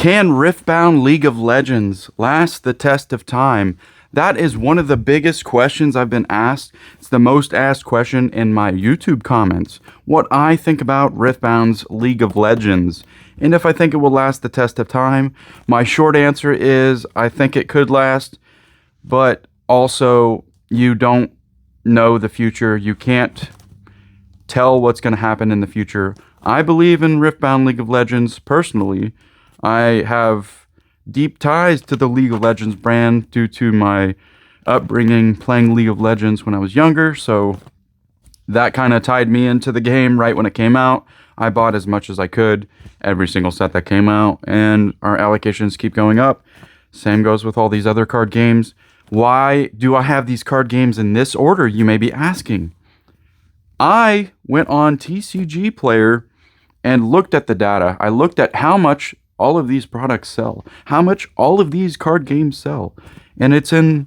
Can Riftbound League of Legends last the test of time? That is one of the biggest questions I've been asked. It's the most asked question in my YouTube comments. What I think about Riftbound's League of Legends. And if I think it will last the test of time, my short answer is I think it could last, but also you don't know the future. You can't tell what's going to happen in the future. I believe in Riftbound League of Legends personally. I have deep ties to the League of Legends brand due to my upbringing playing League of Legends when I was younger, so that kind of tied me into the game right when it came out. I bought as much as I could, every single set that came out, and our allocations keep going up. Same goes with all these other card games. Why do I have these card games in this order, you may be asking? I went on TCG Player and looked at the data. I looked at how much all of these products sell, how much all of these card games sell, and it's in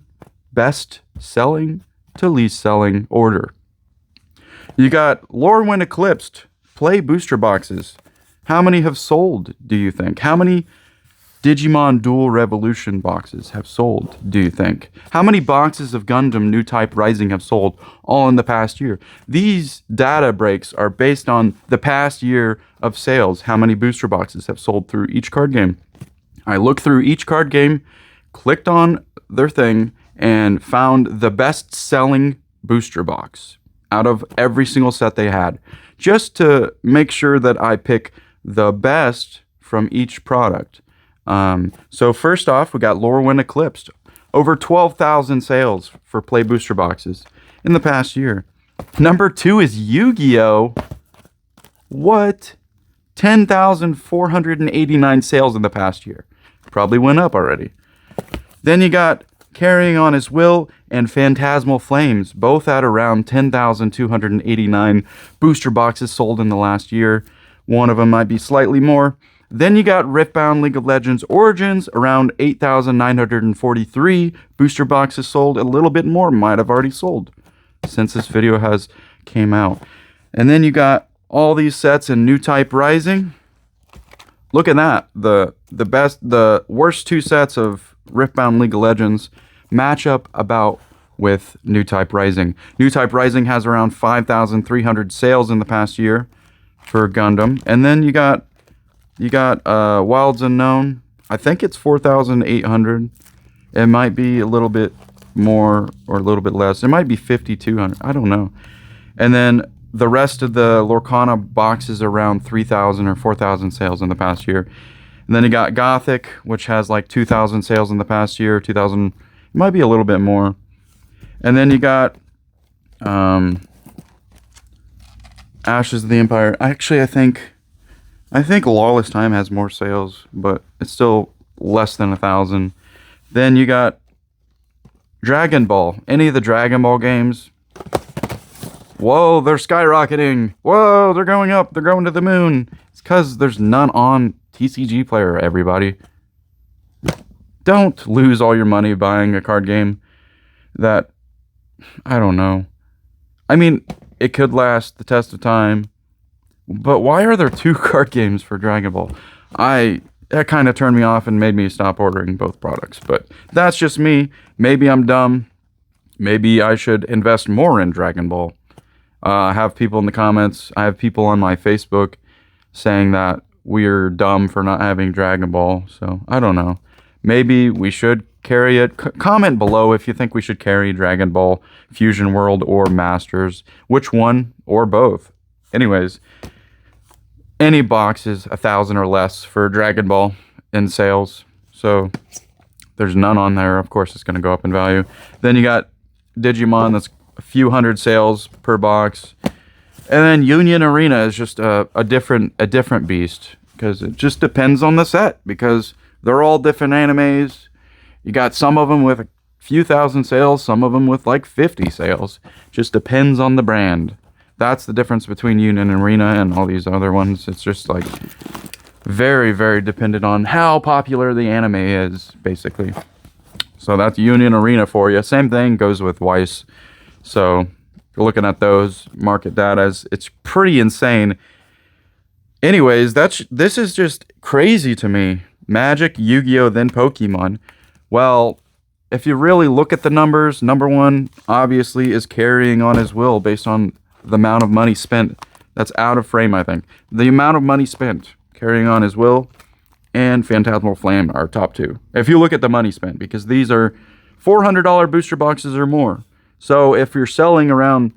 best selling to least selling order. You got Lorwyn Eclipsed Play booster boxes. How many have sold, do you think? How many Digimon Dual Revolution boxes have sold, do you think? How many boxes of Gundam New Type Rising have sold all in the past year? These data breaks are based on the past year of sales. How many booster boxes have sold through each card game? I looked through each card game, clicked on their thing, and found the best-selling booster box out of every single set they had, just to make sure that I pick the best from each product. So first off, we got Lorwyn Eclipsed. Over 12,000 sales for Play Booster Boxes in the past year. Number 2 is Yu-Gi-Oh! What? 10,489 sales in the past year. Probably went up already. Then you got Carrying on His Will and Phantasmal Flames, both at around 10,289 booster boxes sold in the last year. One of them might be slightly more. Then you got Riftbound League of Legends Origins, around 8,943 booster boxes sold. A little bit more might have already sold since this video has came out. And then you got all these sets in New Type Rising. Look at that. The worst two sets of Riftbound League of Legends match up about with New Type Rising. New Type Rising has around 5,300 sales in the past year for Gundam. And then you got Wilds Unknown. I think it's 4,800. It might be a little bit more or a little bit less. It might be 5,200. I don't know. And then the rest of the Lorcana boxes around 3,000 or 4,000 sales in the past year. And then you got Gothic, which has like 2,000 sales in the past year. 2,000, it might be a little bit more. And then you got Ashes of the Empire. Actually, I think Lawless Time has more sales, but it's still less than 1,000. Then you got Dragon Ball. Any of the Dragon Ball games. Whoa, they're skyrocketing. Whoa, they're going up. They're going to the moon. It's because there's none on TCG Player, everybody. Don't lose all your money buying a card game that, I don't know. I mean, it could last the test of time. But why are there 2 card games for Dragon Ball? That kind of turned me off and made me stop ordering both products. But that's just me. Maybe I'm dumb. Maybe I should invest more in Dragon Ball. I have people in the comments. I have people on my Facebook saying that we're dumb for not having Dragon Ball. So I don't know. Maybe we should carry it. Comment below if you think we should carry Dragon Ball, Fusion World, or Masters. Which one or both. Anyways. Any box is 1,000 or less for Dragon Ball in sales. So there's none on there. Of course, it's going to go up in value. Then you got Digimon. That's a few hundred sales per box. And then Union Arena is just a different beast. Because it just depends on the set. Because they're all different animes. You got some of them with a few thousand sales. Some of them with like 50 sales. Just depends on the brand. That's the difference between Union Arena and all these other ones. It's just like very, very dependent on how popular the anime is, basically. So that's Union Arena for you. Same thing goes with Weiss. So if you're looking at those market data, it's pretty insane. Anyways, this is just crazy to me. Magic, Yu-Gi-Oh, then Pokemon. Well, if you really look at the numbers, number one obviously is Carrying on His Will based on the amount of money spent. That's out of frame, I think. The amount of money spent, Carrying on His Will and Phantasmal Flame are top two. If you look at the money spent, because these are $400 booster boxes or more. So if you're selling around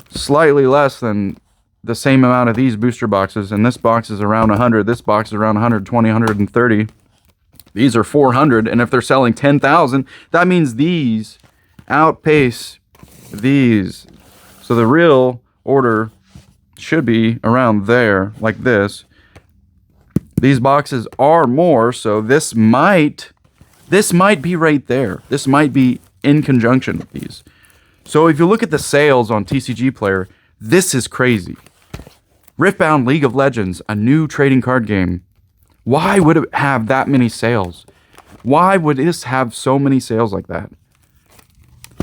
slightly less than the same amount of these booster boxes, and this box is around 100, this box is around 120, 130, these are 400, and if they're selling 10,000, that means these outpace these. So the real order should be around there, like this. These boxes are more, so this might be right there. This might be in conjunction with these. So if you look at the sales on TCG Player, this is crazy. Riftbound League of Legends, a new trading card game. Why would it have that many sales? Why would this have so many sales like that?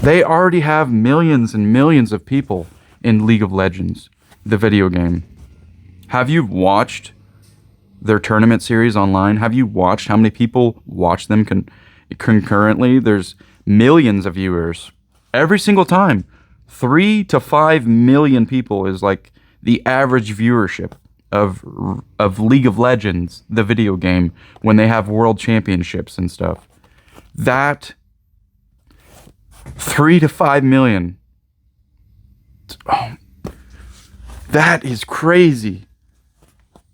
They already have millions and millions of people in League of Legends, the video game. Have you watched their tournament series online? Have you watched how many people watch them concurrently? There's millions of viewers every single time. 3 to 5 million people is like the average viewership of League of Legends, the video game, when they have world championships and stuff. That 3 to 5 million. Oh, that is crazy.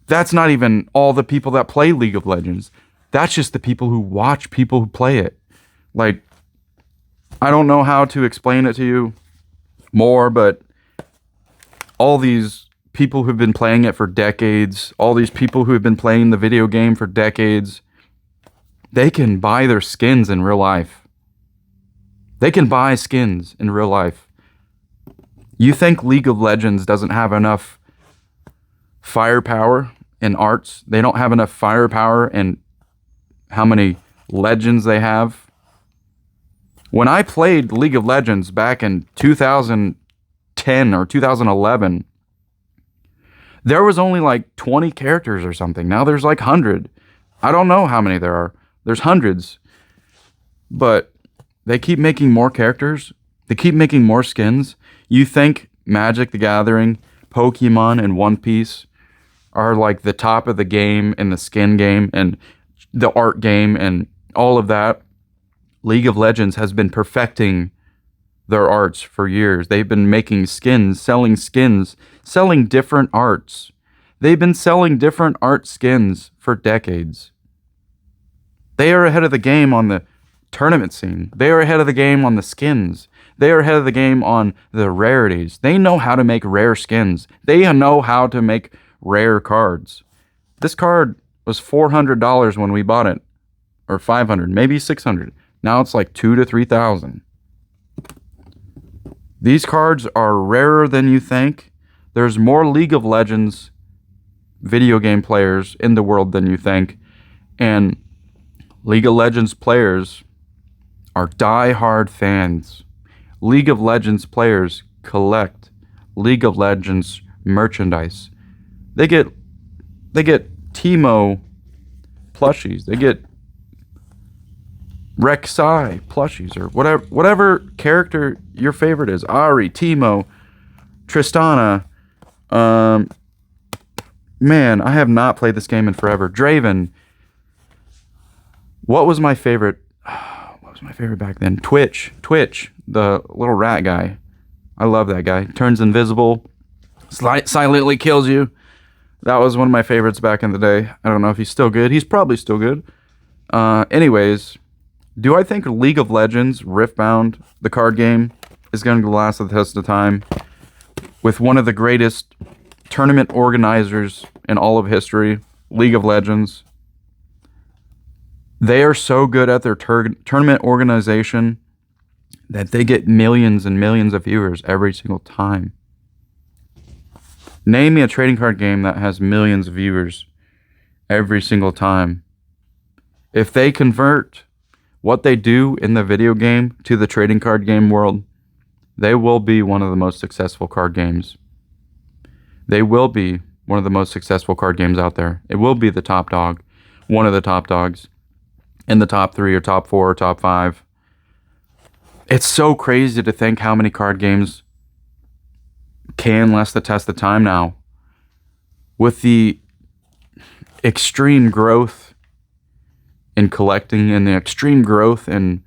That's not even all the people that play League of Legends. That's just the people who watch people who play it. Like, I don't know how to explain it to you more, but all these people who've been playing it for decades, all these people who have been playing the video game for decades, they can buy their skins in real life. They can buy skins in real life. You think League of Legends doesn't have enough firepower in arts? They don't have enough firepower in how many legends they have? When I played League of Legends back in 2010 or 2011, there was only like 20 characters or something. Now there's like 100. I don't know how many there are. There's hundreds. But they keep making more characters. They keep making more skins. You think Magic the Gathering, Pokemon, and One Piece are like the top of the game in the skin game and the art game and all of that? League of Legends has been perfecting their arts for years. They've been making skins, selling different arts. They've been selling different art skins for decades. They are ahead of the game on the tournament scene. They are ahead of the game on the skins. They are ahead of the game on the rarities. They know how to make rare skins. They know how to make rare cards. This card was $400 when we bought it, or $500, maybe $600. Now it's like $2,000 to $3,000. These cards are rarer than you think. There's more League of Legends video game players in the world than you think. And League of Legends players are die-hard fans. League of Legends players collect League of Legends merchandise. They get Teemo plushies. They get Rek'Sai plushies, or whatever character your favorite is. Ari, Teemo, Tristana. Man, I have not played this game in forever. Draven. What was my favorite? What was my favorite back then? Twitch, the little rat guy. I love that guy. Turns invisible, silently kills you. That was one of my favorites back in the day. I don't know if he's still good. He's probably still good. Anyways, do I think League of Legends, Riftbound, the card game, is going to last the test of time with one of the greatest tournament organizers in all of history, League of Legends? They are so good at their tournament organization that they get millions and millions of viewers every single time. Name me a trading card game that has millions of viewers every single time. If they convert what they do in the video game to the trading card game world, they will be one of the most successful card games. They will be one of the most successful card games out there. It will be the top dog. one of the top dogs in the top 3 or top 4 or top 5. It's so crazy to think how many card games can last the test of time now. With the extreme growth in collecting and the extreme growth in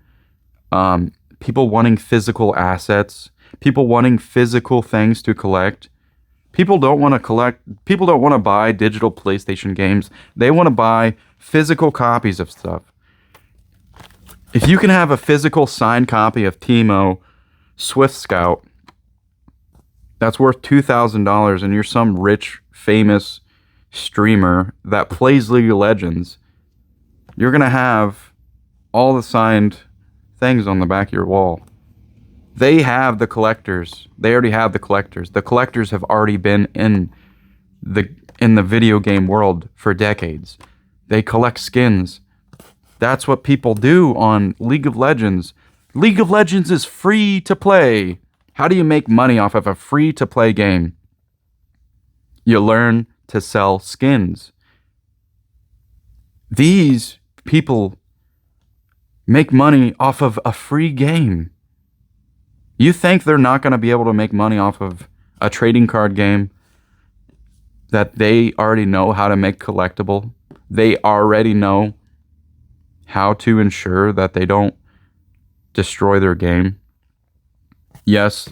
people wanting physical assets, people wanting physical things to collect. People don't want to buy digital PlayStation games. They want to buy physical copies of stuff. If you can have a physical signed copy of Teemo Swift Scout, that's worth $2,000, and you're some rich, famous streamer that plays League of Legends, you're going to have all the signed things on the back of your wall. They have the collectors. They already have the collectors. The collectors have already been in the video game world for decades. They collect skins. That's what people do on League of Legends. League of Legends is free to play. How do you make money off of a free to play game? You learn to sell skins. These people make money off of a free game. You think they're not going to be able to make money off of a trading card game that they already know how to make collectible? They already know how to ensure that they don't destroy their game. Yes,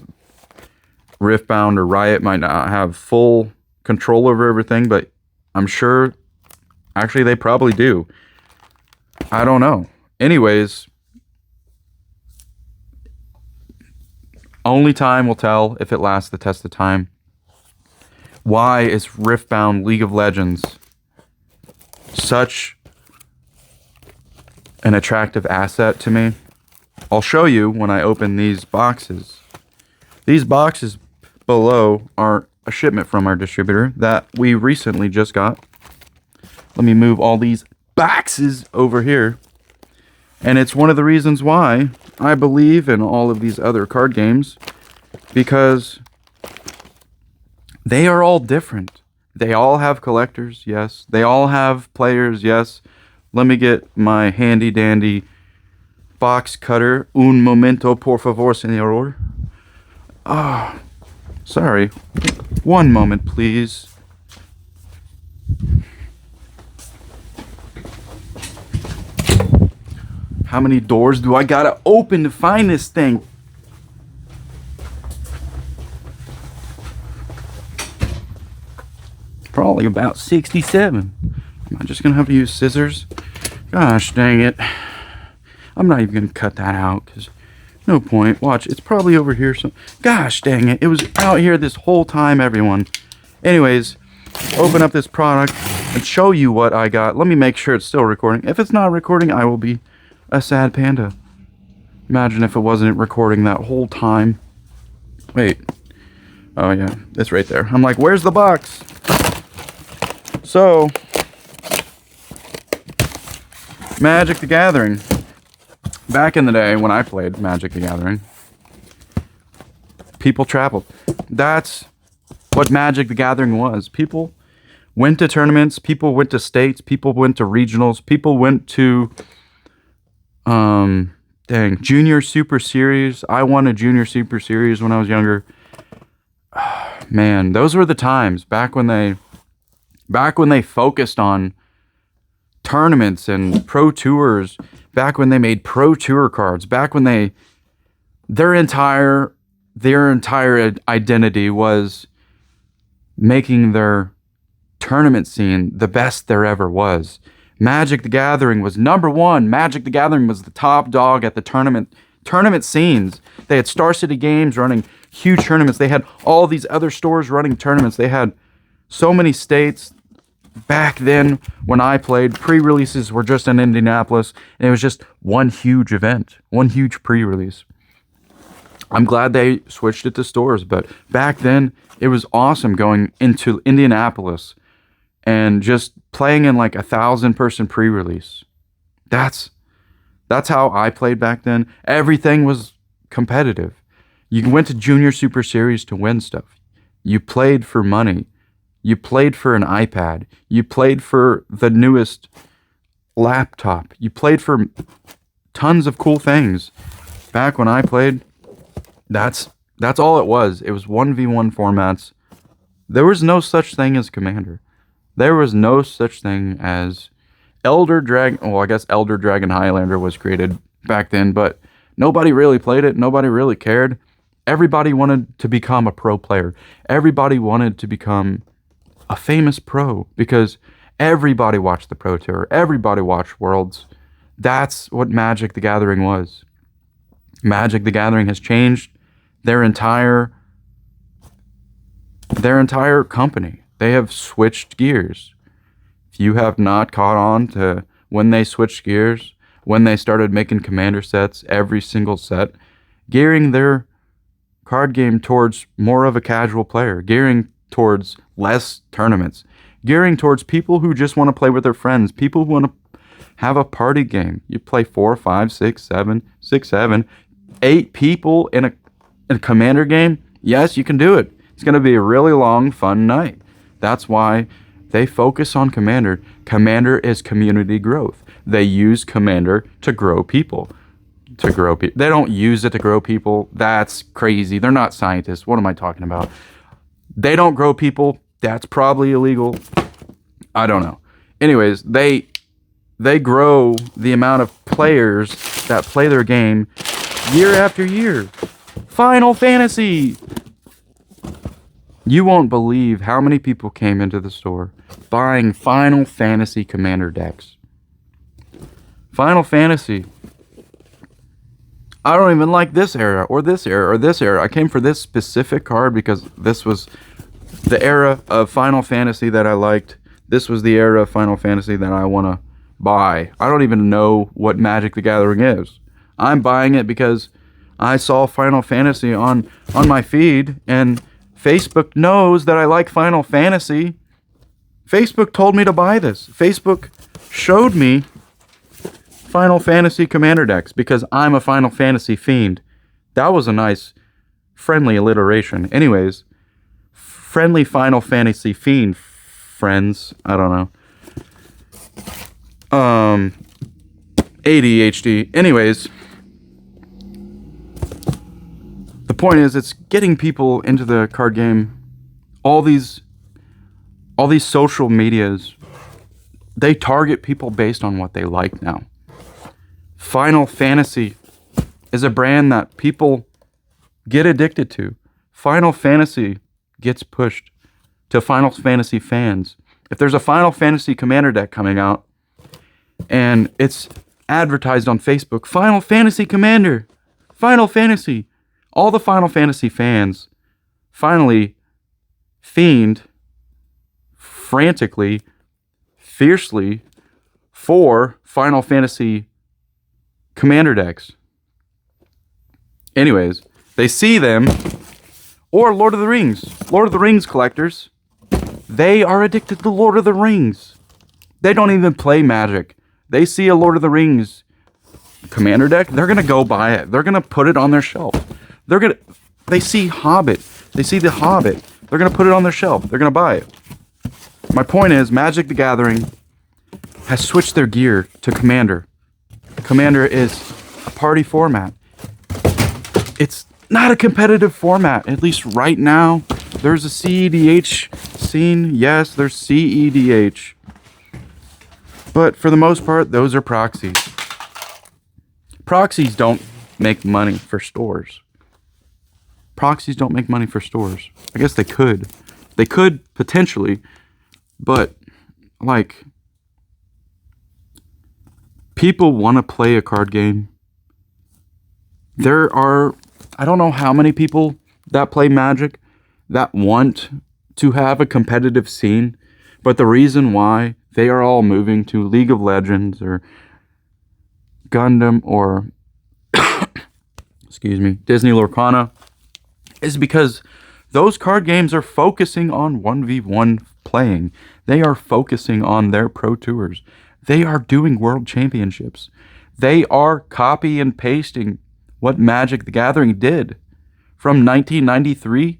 Riftbound or Riot might not have full control over everything, but I'm sure, actually, they probably do. I don't know. Anyways, only time will tell if it lasts the test of time. Why is Riftbound League of Legends such an attractive asset to me? I'll show you when I open these boxes. These boxes below are a shipment from our distributor that we recently just got. Let me move all these boxes over here. And it's one of the reasons why I believe in all of these other card games, because they are all different. They all have collectors, yes. They all have players, yes. Let me get my handy dandy box cutter. Un momento, por favor, señor. Ah, sorry. One moment, please. How many doors do I gotta open to find this thing? Probably about 67. Am I just gonna have to use scissors? Gosh dang it. I'm not even gonna cut that out, because no point. Watch, it's probably over here. So, gosh dang it. It was out here this whole time, everyone. Anyways, open up this product and show you what I got. Let me make sure it's still recording. If it's not recording, I will be a sad panda. Imagine if it wasn't recording that whole time. Wait. Oh yeah, it's right there. I'm like, where's the box? So, Magic the Gathering. Back in the day when I played Magic the Gathering, people traveled. That's what Magic the Gathering was. People went to tournaments, people went to states, people went to regionals, people went to Junior Super Series. I won a Junior Super Series when I was younger. Man, those were the times back when they focused on tournaments and pro tours, back when they made pro tour cards, back when their entire identity was making their tournament scene the best there ever was. Magic the Gathering was number one. Magic the Gathering was the top dog at the tournament scenes. They had Star City Games running huge tournaments. They had all these other stores running tournaments. They had so many states. Back then, when I played, pre-releases were just in Indianapolis, and it was just one huge event, one huge pre-release. I'm glad they switched it to stores, but back then, it was awesome going into Indianapolis and just playing in like 1,000-person pre-release. That's how I played back then. Everything was competitive. You went to Junior Super Series to win stuff. You played for money. You played for an iPad. You played for the newest laptop. You played for tons of cool things. Back when I played, that's all it was. It was 1v1 formats. There was no such thing as Commander. There was no such thing as Elder Dragon. Well, I guess Elder Dragon Highlander was created back then, but nobody really played it. Nobody really cared. Everybody wanted to become a pro player. Everybody wanted to become a famous pro because everybody watched the Pro Tour. Everybody watched Worlds. That's what Magic the Gathering was. Magic the Gathering has changed their entire company. They have switched gears. If you have not caught on to when they switched gears, when they started making Commander sets, every single set, gearing their card game towards more of a casual player, gearing towards less tournaments, gearing towards people who just want to play with their friends, people who want to have a party game. You play 4, 5, 6, 7, 8 people in a Commander game. Yes, you can do it. It's going to be a really long, fun night. That's why they focus on Commander. Commander is community growth. They use Commander to grow people. They don't use it to grow people. That's crazy. They're not scientists. What am I talking about? They don't grow people. That's probably illegal. I don't know. Anyways, they grow the amount of players that play their game year after year. Final Fantasy. You won't believe how many people came into the store buying Final Fantasy Commander decks. Final Fantasy. I don't even like this era or this era or this era. I came for this specific card because this was the era of Final Fantasy that I liked. This was the era of Final Fantasy that I want to buy. I don't even know what Magic the Gathering is. I'm buying it because I saw Final Fantasy on my feed, and Facebook knows that I like Final Fantasy. Facebook told me to buy this. Facebook showed me Final Fantasy Commander decks because I'm a Final Fantasy fiend. That was a nice, friendly alliteration. Anyways, friendly Final Fantasy fiend friends. I don't know. ADHD. Anyways, the point is, it's getting people into the card game. All these social medias, they target people based on what they like now. Final Fantasy is a brand that people get addicted to. Final Fantasy gets pushed to Final Fantasy fans. If there's a Final Fantasy Commander deck coming out and it's advertised on Facebook, Final Fantasy Commander, Final Fantasy, all the Final Fantasy fans finally fiend frantically, fiercely for Final Fantasy Commander decks. Anyways, they see them, or Lord of the Rings collectors. They are addicted to Lord of the Rings. They don't even play Magic. They see a Lord of the Rings Commander deck, they're gonna go buy it. They're gonna put it on their shelf. They see Hobbit. They see the Hobbit. They're gonna put it on their shelf. They're gonna buy it. My point is, Magic the Gathering has switched their gear to Commander. Commander is a party format. It's not a competitive format, at least right now. There's a CEDH scene. Yes, there's CEDH. But for the most part, those are proxies. Proxies don't make money for stores. Proxies don't make money for stores. I guess they could. They could potentially, but like, people want to play a card game. There are, I don't know how many people that play Magic that want to have a competitive scene, but the reason why they are all moving to League of Legends or Gundam or excuse me, Disney Lorcana is because those card games are focusing on 1v1 playing. They are focusing on their pro tours. They are doing world championships. They are copy and pasting what Magic the Gathering did from 1993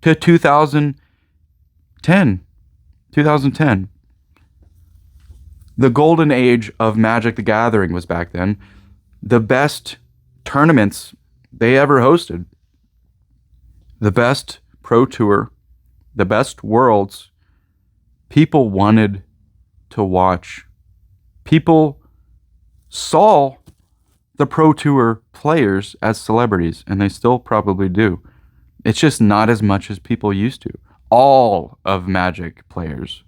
to 2010. The golden age of Magic the Gathering was back then. The best tournaments they ever hosted. The best Pro Tour. The best Worlds. People wanted to watch. People saw the Pro Tour players as celebrities, and they still probably do. It's just not as much as people used to. All of Magic players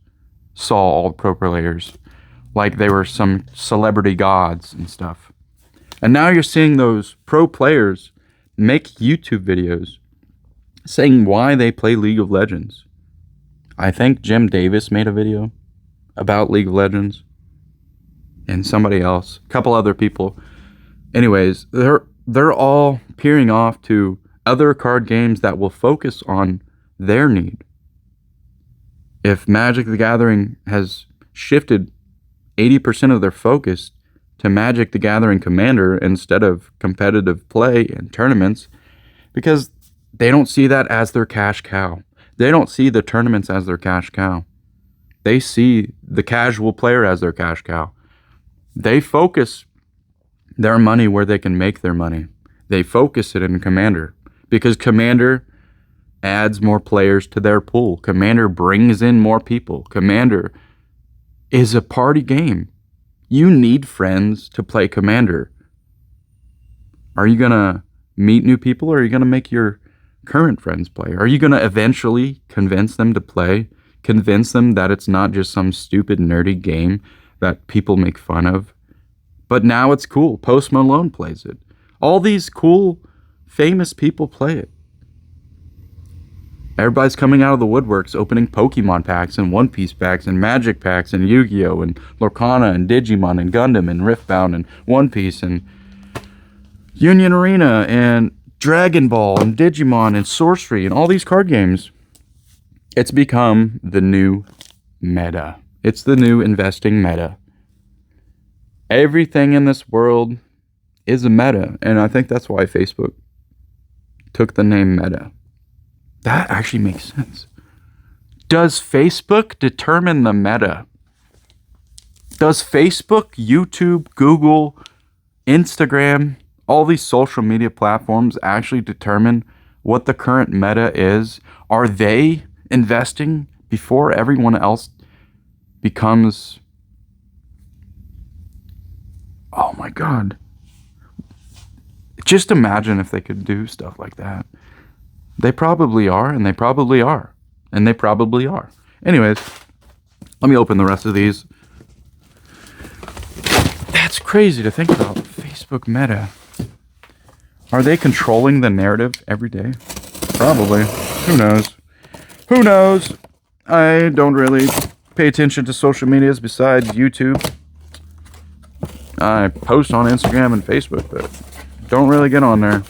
saw all the pro players like they were some celebrity gods and stuff. And now you're seeing those pro players make YouTube videos saying why they play League of Legends. I think Jim Davis made a video about League of Legends, and somebody else, a couple other people. Anyways, they're all peering off to other card games that will focus on their need. If Magic the Gathering has shifted 80% of their focus to Magic the Gathering Commander instead of competitive play and tournaments, because they don't see that as their cash cow. They don't see the tournaments as their cash cow. They see the casual player as their cash cow. They focus their money where they can make their money. They focus it in Commander because Commander adds more players to their pool. Commander brings in more people. Commander is a party game. You need friends to play Commander. Are you going to meet new people, or are you going to make your current friends play? Are you going to eventually convince them to play? Convince them that it's not just some stupid nerdy game that people make fun of? But now it's cool. Post Malone plays it. All these cool, famous people play it. Everybody's coming out of the woodworks, opening Pokemon packs and One Piece packs and Magic packs and Yu-Gi-Oh! And Lorcana and Digimon and Gundam and Riftbound and One Piece and Union Arena and Dragon Ball and Digimon and Sorcery and all these card games. It's become the new meta. It's the new investing meta. Everything in this world is a meta, and I think that's why Facebook took the name Meta. That actually makes sense. Does Facebook determine the meta? Does Facebook, YouTube, Google, Instagram, all these social media platforms actually determine what the current meta is? Are they investing before everyone else becomes... Oh my God. Just imagine if they could do stuff like that. They probably are, and they probably are, and they probably are. Anyways, let me open the rest of these. That's crazy to think about. Facebook Meta. Are they controlling the narrative every day? Probably. Who knows? Who knows? I don't really pay attention to social medias besides YouTube. I post on Instagram and Facebook, but don't really get on there.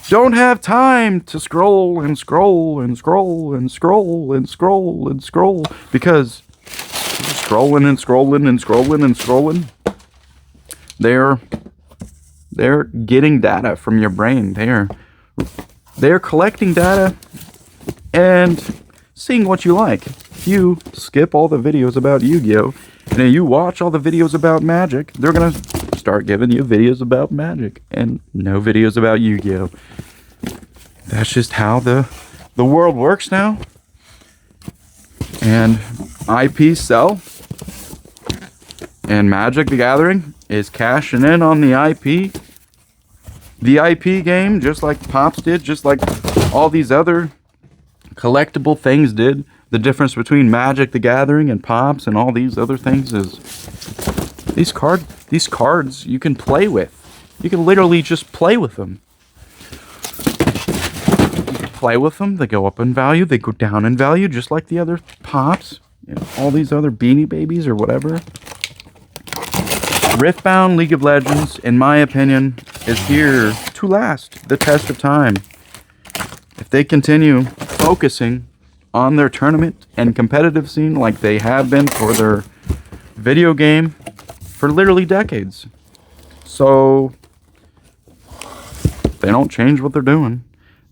Don't have time to scroll and scroll and scroll and scroll and scroll and scroll, because scrolling and scrolling and scrolling and scrolling, they're getting data from your brain. They're collecting data and seeing what you like. If you skip all the videos about Yu-Gi-Oh! And you watch all the videos about Magic, they're going to start giving you videos about Magic and no videos about Yu-Gi-Oh! That's just how the world works now. And IP sell. And Magic the Gathering is cashing in on the IP. The IP game, just like Pops did, just like all these other collectible things did. The difference between Magic the Gathering and Pops and all these other things is these cards you can play with. You can literally just play with them. You can play with them. They go up in value. They go down in value, just like the other Pops. You know, all these other Beanie Babies or whatever. Riftbound League of Legends, in my opinion, is here to last the test of time. If they continue focusing on their tournament and competitive scene like they have been for their video game for literally decades. So they don't change what they're doing.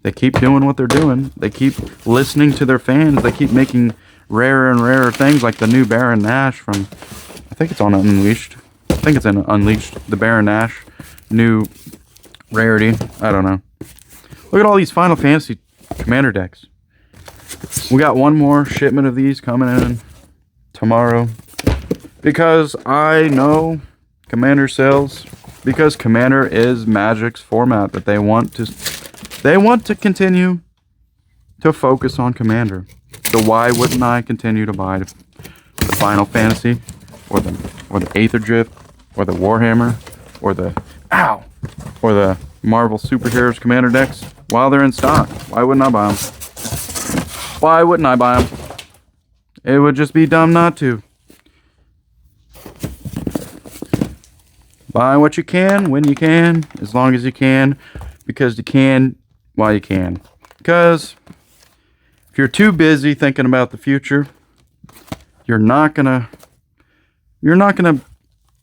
They keep doing what they're doing. They keep listening to their fans. They keep making rarer and rarer things like the new Baron Nash from I think it's on Unleashed. I think it's in Unleashed. The Baron Nash new rarity. I don't know. Look at all these Final Fantasy Commander decks. We got one more shipment of these coming in tomorrow. Because I know Commander sells. Because Commander is Magic's format that they want to continue to focus on Commander. So why wouldn't I continue to buy the Final Fantasy or the Aether Drift or the Warhammer or the Marvel Superheroes Commander decks while they're in stock? Why wouldn't I buy them? Why wouldn't I buy them? It would just be dumb not to. Buy what you can, when you can, as long as you can, because you can while you can. Because if you're too busy thinking about the future, you're not gonna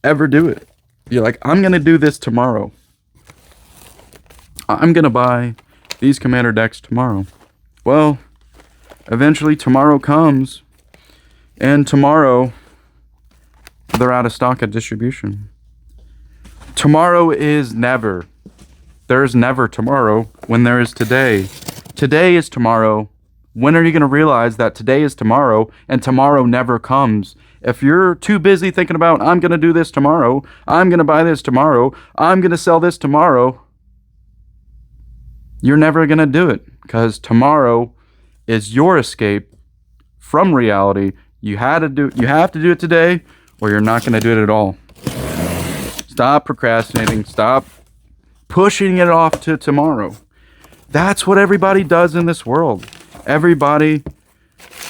ever do it. You're like, I'm gonna do this tomorrow. I'm gonna buy these Commander decks tomorrow. Well, eventually tomorrow comes, and tomorrow they're out of stock at distribution. Tomorrow is never. There's never tomorrow when there is today. Today is tomorrow. When are you going to realize that today is tomorrow and tomorrow never comes? If you're too busy thinking about, I'm going to do this tomorrow, I'm going to buy this tomorrow, I'm going to sell this tomorrow, you're never going to do it, because tomorrow is your escape from reality. You have to do it today, or you're not going to do it at all. Stop procrastinating. Stop pushing it off to tomorrow. That's what everybody does in this world. Everybody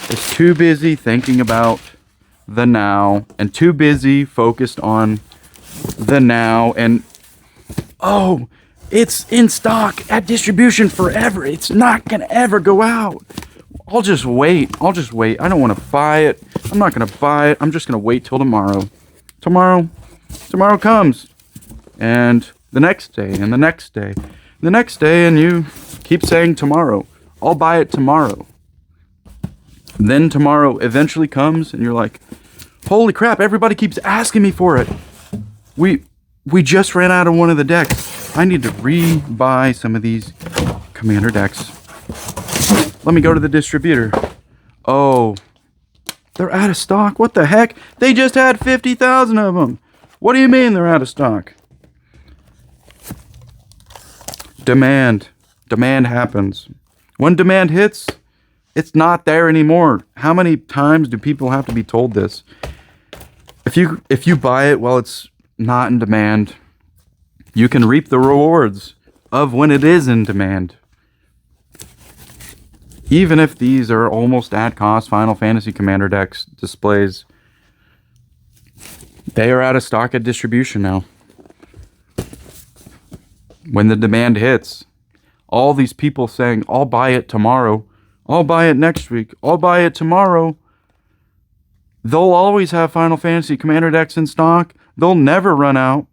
is too busy thinking about the now and too busy focused on the now. And, oh, it's in stock at distribution forever. It's not going to ever go out. I'll just wait. I don't want to buy it. I'm not going to buy it. I'm just going to wait till tomorrow. Tomorrow comes, and the next day, and the next day, the next day, and you keep saying tomorrow. I'll buy it tomorrow. Then tomorrow eventually comes, and you're like, holy crap, everybody keeps asking me for it. We just ran out of one of the decks. I need to re-buy some of these Commander decks. Let me go to the distributor. Oh, they're out of stock. What the heck? They just had 50,000 of them. What do you mean they're out of stock? Demand. Demand happens. When demand hits, it's not there anymore. How many times do people have to be told this? If you buy it while it's not in demand, you can reap the rewards of when it is in demand. Even if these are almost at cost Final Fantasy Commander decks displays, they are out of stock at distribution now. When the demand hits, all these people saying, I'll buy it tomorrow, I'll buy it next week, I'll buy it tomorrow. They'll always have Final Fantasy Commander decks in stock. They'll never run out.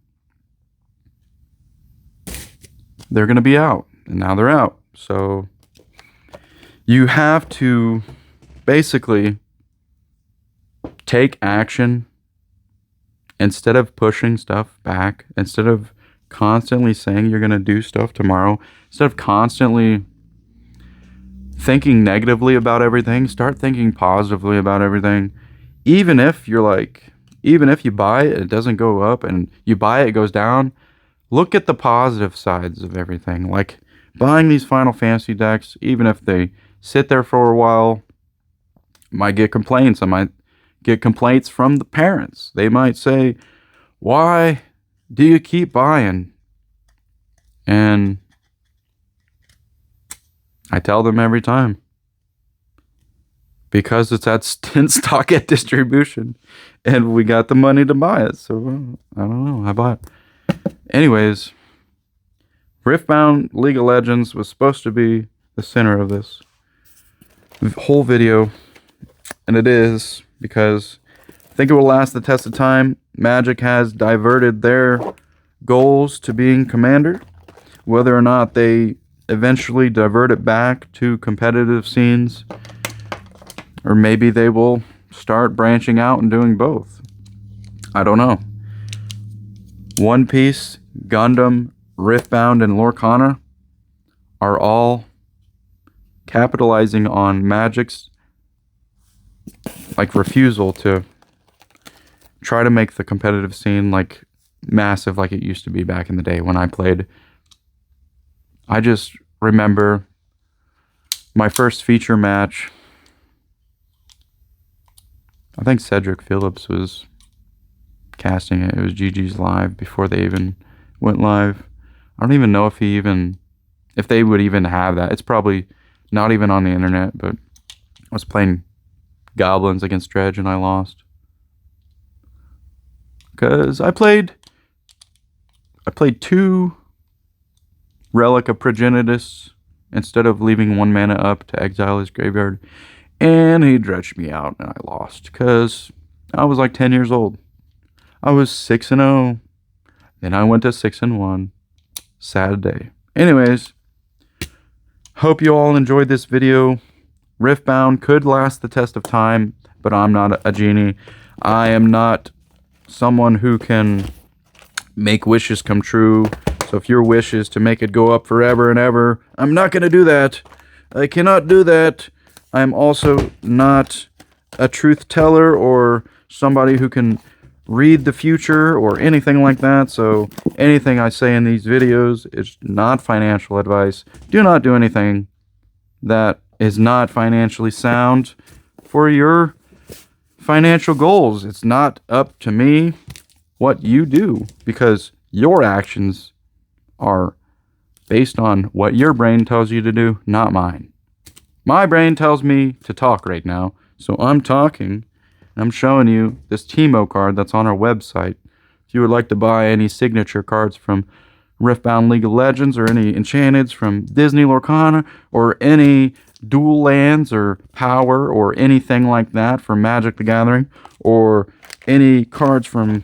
They're going to be out, and now they're out. So you have to basically take action instead of pushing stuff back, instead of constantly saying you're going to do stuff tomorrow, instead of constantly thinking negatively about everything, start thinking positively about everything. Even if you buy it, it doesn't go up, and you buy it, it goes down, look at the positive sides of everything. Like buying these Final Fantasy decks, even if they sit there for a while, might get complaints. I might get complaints from the parents. They might say, why do you keep buying? And I tell them every time, because it's at stock at distribution, and we got the money to buy it. So I don't know, I bought it. Anyways, Riftbound League of Legends was supposed to be the center of this whole video, and it is, because I think it will last the test of time. Magic has diverted their goals to being Commander. Whether or not they eventually divert it back to competitive scenes, or maybe they will start branching out and doing both. I don't know. One Piece, Gundam, Riftbound, and Lorcana are all capitalizing on Magic's refusal to try to make the competitive scene massive like it used to be back in the day when I played. I just remember my first feature match. I think Cedric Phillips was casting it. It was GG's Live before they even went live. I don't even know if they would even have that. It's probably not even on the internet, but I was playing Goblins against Dredge and I lost. Because I played 2 Relic of Progenitus instead of leaving 1 mana up to exile his graveyard. And he dredged me out and I lost because I was 10 years old. I was 6-0. Then I went to 6-1. Sad day. Anyways, hope you all enjoyed this video. Riftbound could last the test of time, but I'm not a genie. I am not someone who can make wishes come true. So if your wish is to make it go up forever and ever, I'm not going to do that. I cannot do that. I'm also not a truth teller or somebody who can read the future or anything like that. So anything I say in these videos is not financial advice. Do not do anything that is not financially sound for your financial goals. It's not up to me what you do, because your actions are based on what your brain tells you to do, not mine. My brain tells me to talk right now, so I'm talking, and I'm showing you this Teemo card that's on our website. If you would like to buy any signature cards from Riftbound League of Legends, or any enchanteds from Disney Lorcana, or any dual lands or power or anything like that from Magic the Gathering, or any cards from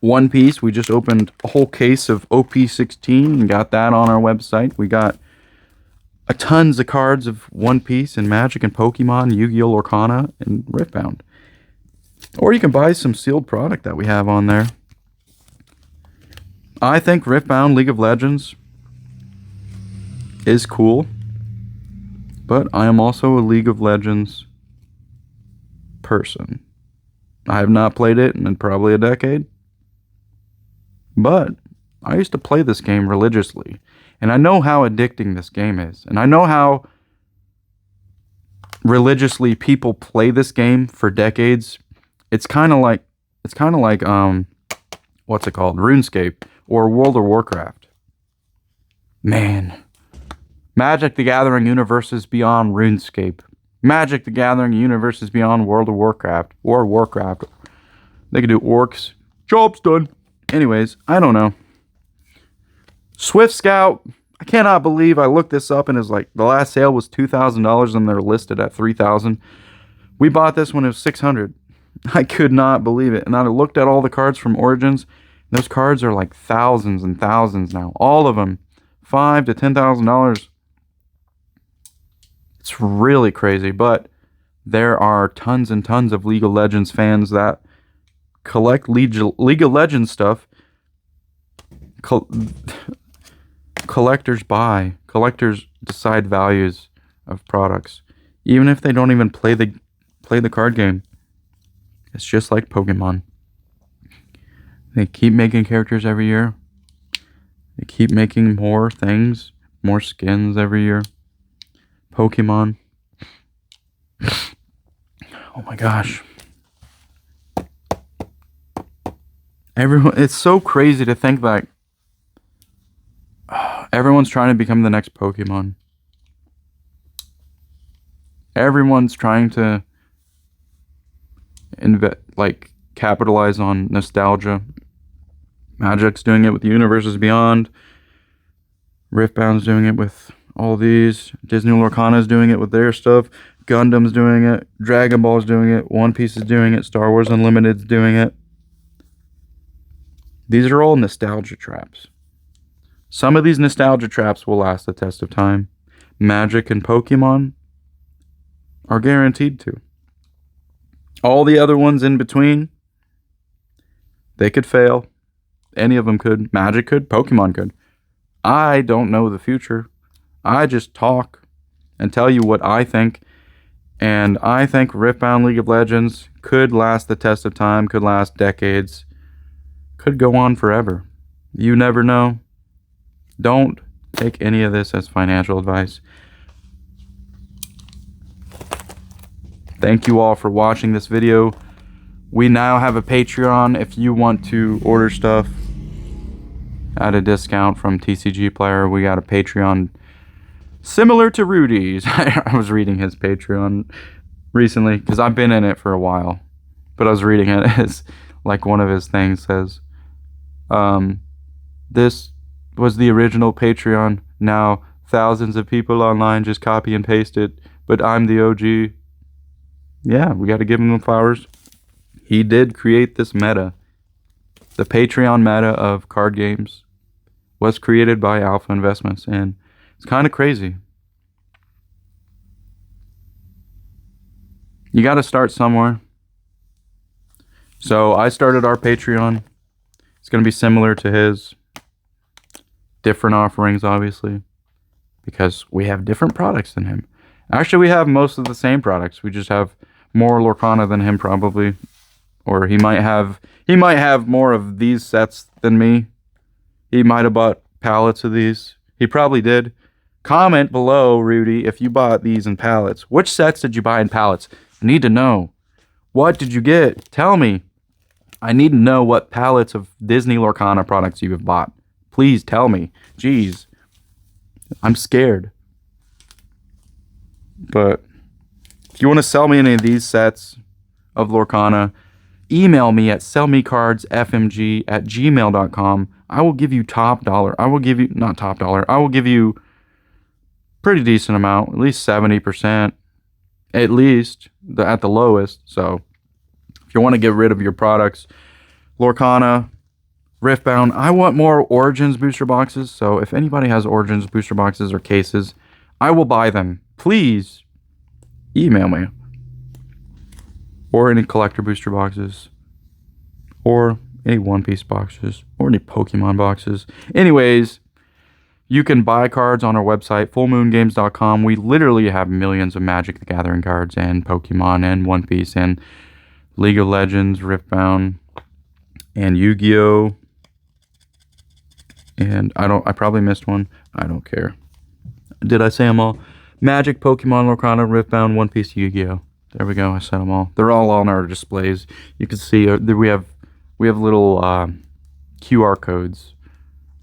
One Piece. We just opened a whole case of OP16 and got that on our website. We got tons of cards of One Piece and Magic and Pokemon, Yu-Gi-Oh! Lorcana, and Riftbound. Or you can buy some sealed product that we have on there. I think Riftbound League of Legends is cool, but I am also a League of Legends person. I have not played it in probably a decade, but I used to play this game religiously, and I know how addicting this game is, and I know how religiously people play this game for decades. It's kind of like what's it called? RuneScape or World of Warcraft. Man, Magic the Gathering universes beyond RuneScape. Magic the Gathering universes beyond World of Warcraft or Warcraft. They could do orcs. Job's done. Anyways, I don't know. Swift Scout. I cannot believe I looked this up and it's the last sale was $2,000 and they're listed at $3,000. We bought this when it was $600. I could not believe it. And I looked at all the cards from Origins. Those cards are thousands and thousands now. All of them. $5,000 to $10,000. It's really crazy, but there are tons and tons of League of Legends fans that collect League of Legends stuff. Collectors buy. Collectors decide values of products, even if they don't even play the card game. It's just like Pokemon. They keep making characters every year. They keep making more things, more skins every year. Pokemon. Oh my gosh. It's so crazy to think that everyone's trying to become the next Pokemon. Everyone's trying to capitalize on nostalgia. Magic's doing it with Universes Beyond. Riftbound's doing it with all these. Disney Lorcana's doing it with their stuff. Gundam's doing it. Dragon Ball's doing it. One Piece is doing it. Star Wars Unlimited's doing it. These are all nostalgia traps. Some of these nostalgia traps will last the test of time. Magic and Pokemon are guaranteed to. All the other ones in between, They could fail. Any of them could. Magic could. Pokemon could. I don't know the future. I just talk and tell you what I think. And I think Riftbound League of Legends could last the test of time, could last decades, could go on forever. You never know. Don't take any of this as financial advice. Thank you all for watching this video. We now have a Patreon if you want to order stuff at a discount from TCG Player. We got a Patreon similar to Rudy's. I was reading his Patreon recently because I've been in it for a while, but I was reading it as like one of his things says, this was the original Patreon. Now thousands of people online just copy and paste it, but I'm the OG. Yeah, we got to give him the flowers. He did create this meta. The Patreon meta of card games was created by Alpha Investments, and it's kind of crazy. You got to start somewhere. So I started our Patreon. It's going to be similar to his. Different offerings, obviously, because we have different products than him. Actually, we have most of the same products. We just have more Lorcana than him, probably. Or he might have more of these sets than me. He might have bought pallets of these. He probably did. Comment below, Rudy, if you bought these in pallets. Which sets did you buy in pallets? I need to know. What did you get? Tell me. I need to know what pallets of Disney Lorcana products you have bought. Please tell me. Jeez. I'm scared. But if you want to sell me any of these sets of Lorcana, email me at sellmecardsfmg@gmail.com. I will give you top dollar. I will give you, not top dollar, I will give you pretty decent amount, at least 70%, at least at the lowest. So if you want to get rid of your products, Lorcana, Riftbound, I want more Origins booster boxes. So if anybody has Origins booster boxes or cases, I will buy them. Please email me. Or any collector booster boxes, or any One Piece boxes, or any Pokemon boxes. Anyways, you can buy cards on our website, fullmoongames.com. We literally have millions of Magic the Gathering cards, and Pokemon, and One Piece, and League of Legends, Riftbound, and Yu-Gi-Oh! And I probably missed one. I don't care. Did I say them all? Magic, Pokemon, Lorcana, Riftbound, One Piece, Yu-Gi-Oh! There we go. I said them all. They're all on our displays. You can see we have little QR codes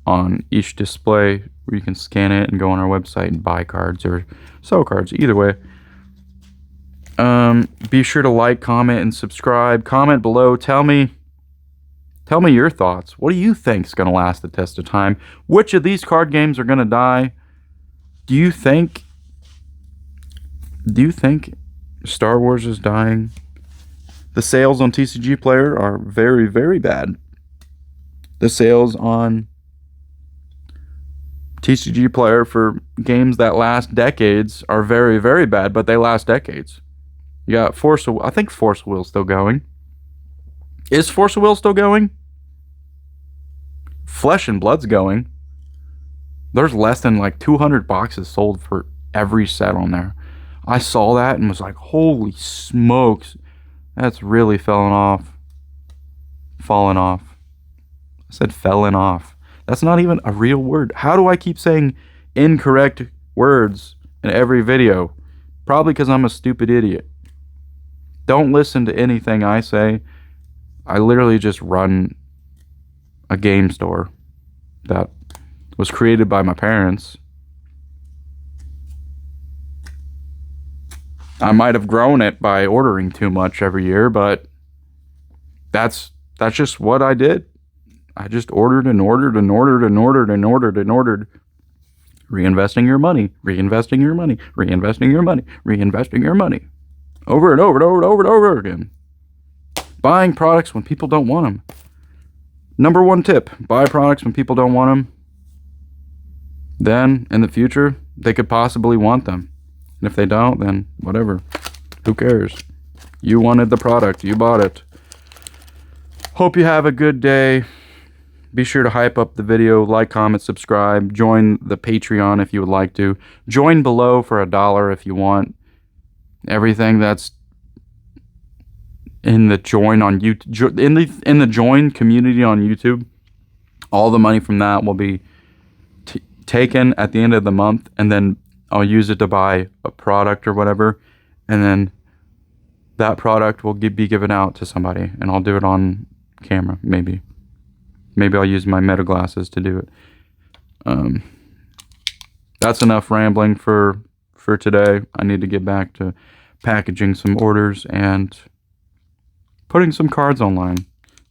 on each display where you can scan it and go on our website and buy cards or sell cards. Either way. Be sure to like, comment, and subscribe. Comment below. Tell me your thoughts. What do you think is going to last the test of time? Which of these card games are going to die? Do you think Star Wars is dying? The sales on TCG Player are very, very bad. The sales on TCG Player for games that last decades are very, very bad, but they last decades. You got I think Force Will still going. Is Force Will still going? Flesh and Blood's going. There's less than like 200 boxes sold for every set on there. I saw that and was like, holy smokes, that's really falling off. I said falling off. That's not even a real word. How do I keep saying incorrect words in every video? Probably because I'm a stupid idiot. Don't listen to anything I say. I literally just run a game store that was created by my parents. I might have grown it by ordering too much every year, but that's just what I did. I just ordered and ordered and ordered and ordered and ordered and ordered. Reinvesting your money, reinvesting your money, reinvesting your money, reinvesting your money. Over and over and over and over and over again. Buying products when people don't want them. Number one tip, buy products when people don't want them. Then, in the future, they could possibly want them. And if they don't, then whatever. Who cares? You wanted the product. You bought it. Hope you have a good day. Be sure to hype up the video, like, comment, subscribe, join the Patreon if you would like to. Join below for $1 if you want. Everything that's in the join on YouTube, in the join community on YouTube, all the money from that will be taken at the end of the month, and then I'll use it to buy a product or whatever, and then that product will be given out to somebody, and I'll do it on camera, maybe. Maybe I'll use my meta glasses to do it. That's enough rambling for today. I need to get back to packaging some orders and putting some cards online.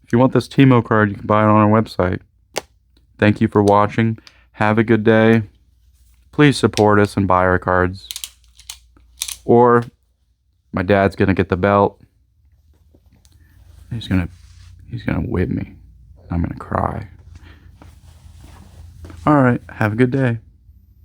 If you want this Timo card, you can buy it on our website. Thank you for watching. Have a good day. Please support us and buy our cards. Or my dad's gonna get the belt. He's gonna whip me. I'm gonna cry. Alright, have a good day.